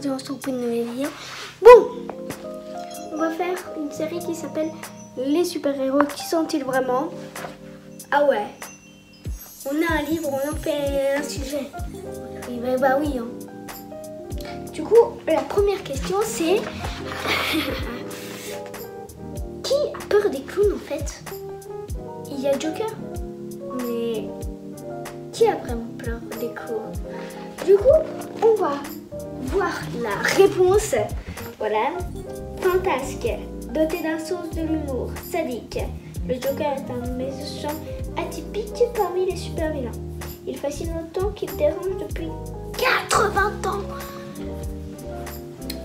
aujourd'hui on se retrouve pour une nouvelle vidéo. Bon, on va faire une série qui s'appelle Les super-héros, qui sont-ils vraiment? Ah ouais, on a un livre, on en fait un sujet. Oui, bah oui. Hein. Du coup, la première question c'est... Qui a peur des clowns en fait? Il y a Joker, mais qui a vraiment peur des clowns? Du coup, on va voir la réponse. Voilà. Fantasque, doté d'un sens de l'humour, sadique. Le Joker est un méchant atypique parmi les super-vilains. Il fait si longtemps qu'il dérange depuis 80 ans.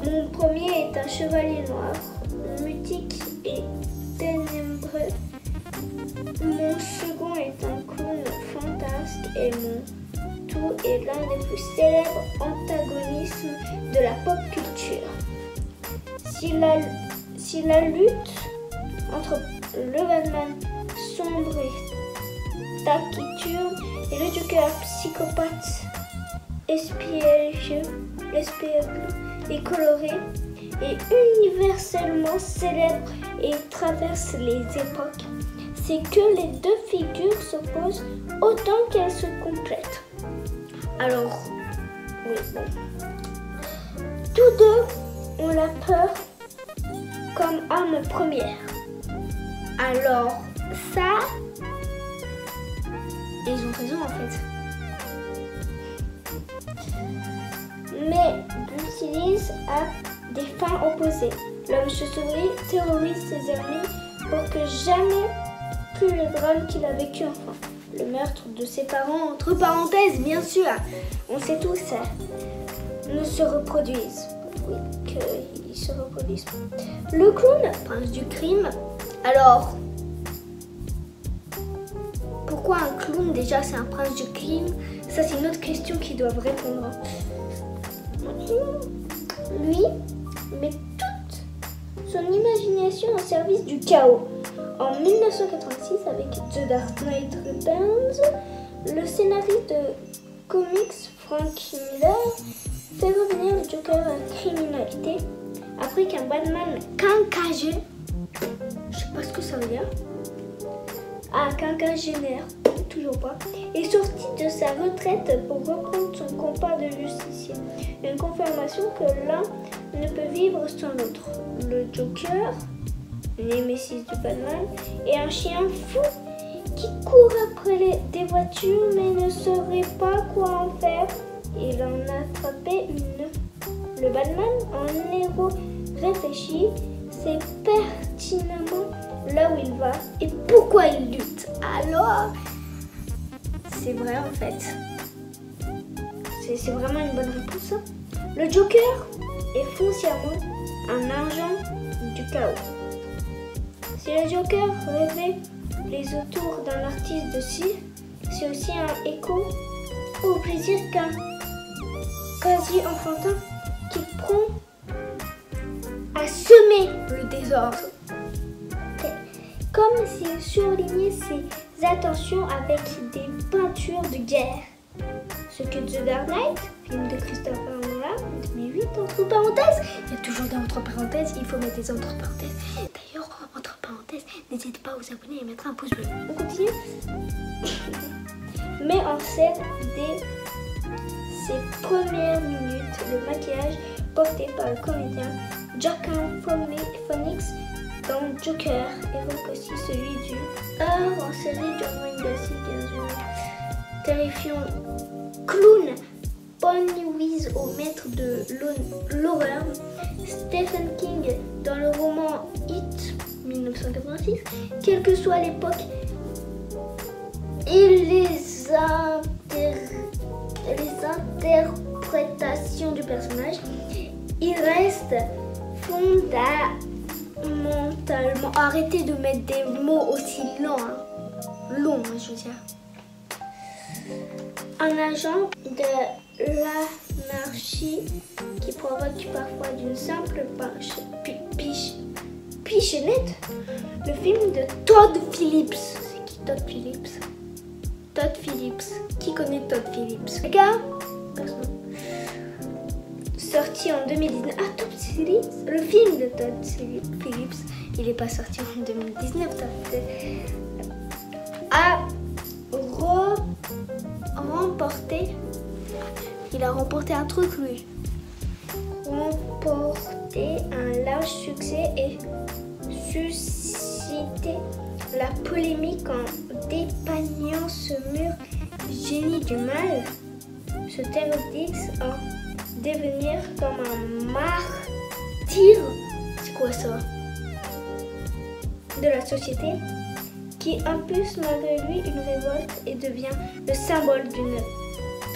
Mon premier est un chevalier noir, mutique et ténébreux. Mon second est un clown fantasque et mon tout est l'un des plus célèbres antagonismes de la pop culture. Si la lutte entre le Batman sombre et taciturne et le Joker psychopathe espiègle et coloré est universellement célèbre et traverse les époques, c'est que les deux figures s'opposent autant qu'elles se complètent. Alors, oui, bon. Tous deux ont la peur comme arme première. Alors, ça, ils ont raison en fait. Mais l'utilise à des fins opposées. L'homme chauve-souris terrorise ses ennemis pour que jamais plus le drame qu'il a vécu enfant. Le meurtre de ses parents, entre parenthèses, bien sûr, on sait tous ça, ne se reproduisent. Oui, qu'ils se reproduisent. Le clown, prince du crime. Alors, pourquoi un clown déjà c'est un prince du crime? Ça c'est une autre question qu'ils doivent répondre. Lui met toute son imagination au service du chaos. En 1986, avec The Dark Knight Returns, le scénariste de comics Frank Miller fait revenir le Joker à la criminalité après qu'un Batman quinquagénaire, je sais pas ce que ça veut dire, quinquagénaire, toujours pas, est sorti de sa retraite pour reprendre son combat de justicier. Une confirmation que l'un ne peut vivre sans l'autre. Le Joker, némésis du Batman, est un chien fou qui court après des voitures mais ne saurait pas quoi en faire. Il en a attrapé une. Le Batman, en héros réfléchi, sait pertinemment là où il va et pourquoi il lutte. Alors, c'est vrai en fait. C'est vraiment une bonne réponse. Le Joker est foncièrement un agent du chaos. Si le Joker rêvait les autours d'un artiste de cire, c'est aussi un écho au plaisir qu'un quasi enfantin qui prend à semer le désordre. Comme s'il surlignait ses attentions avec des peintures de guerre. Ce que The Dark Knight, film de Christopher Nolan, 2008, entre parenthèses, il y a toujours des entre parenthèses, il faut mettre des entre parenthèses. D'ailleurs, entre parenthèses, n'hésitez pas à vous abonner et mettre un pouce bleu. On continue. Mais en scène dès ses premières minutes, le maquillage porté par le comédien Joaquin Phoenix dans Joker évoque aussi celui du en série John Wayne Gacy, bien sûr. Terrifiant clown Pennywise au maître de l'horreur, Stephen King dans le roman It 1986, quelle que soit l'époque et les interprétations du personnage, il reste fondamentalement. Arrêtez de mettre des mots aussi longs, longs, je veux dire. Un agent de l'anarchie qui provoque parfois d'une simple pichenette. Le film de Todd Phillips. C'est qui Todd Phillips? Todd Phillips. Qui connaît Todd Phillips? Les gars? Personne. sorti en 2019. Ah, Todd Phillips, le film de Todd Phillips, il n'est pas sorti en 2019, a remporté. Il a remporté un truc, lui. Remporté un large succès et suscité la polémique en dépeignant ce mur génie du mal. Ce Pterodix en devenir comme un martyr. C'est quoi ça? De la société qui impulse malgré lui une révolte et devient le symbole d'une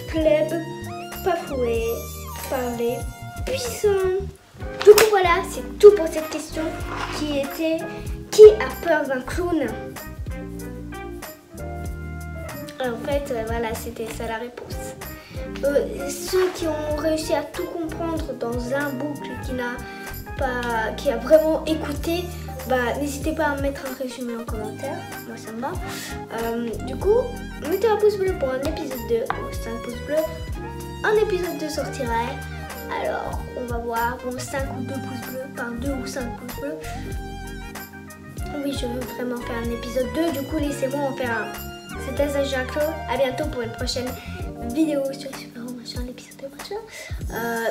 plèbe bafouée par les puissants. Du coup voilà, c'est tout pour cette question qui était: qui a peur d'un clown? En fait, voilà, c'était ça la réponse. Ceux qui ont réussi à tout comprendre dans un boucle qui a vraiment écouté, bah, n'hésitez pas à mettre un résumé en commentaire, moi ça me va. Du coup, mettez un pouce bleu pour un épisode 2 ou 5 pouces bleus. Un épisode 2 sortirait. Alors, on va voir, bon, 5 ou 2 pouces bleus, enfin 2 ou 5 pouces bleus. Oui, je veux vraiment faire un épisode 2, du coup, laissez-moi en faire un. C'était Jean-Claude, à bientôt pour une prochaine vidéo sur Super Machin, l'épisode 2 machin.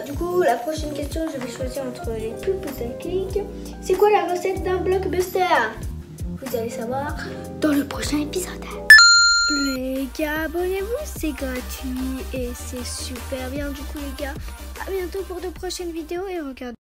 Du coup, la prochaine question, je vais choisir entre les plus putaclic. C'est quoi la recette d'un blockbuster? Vous allez savoir dans le prochain épisode. Les gars, abonnez-vous, c'est gratuit et c'est super bien. Du coup, les gars, à bientôt pour de prochaines vidéos et regardez.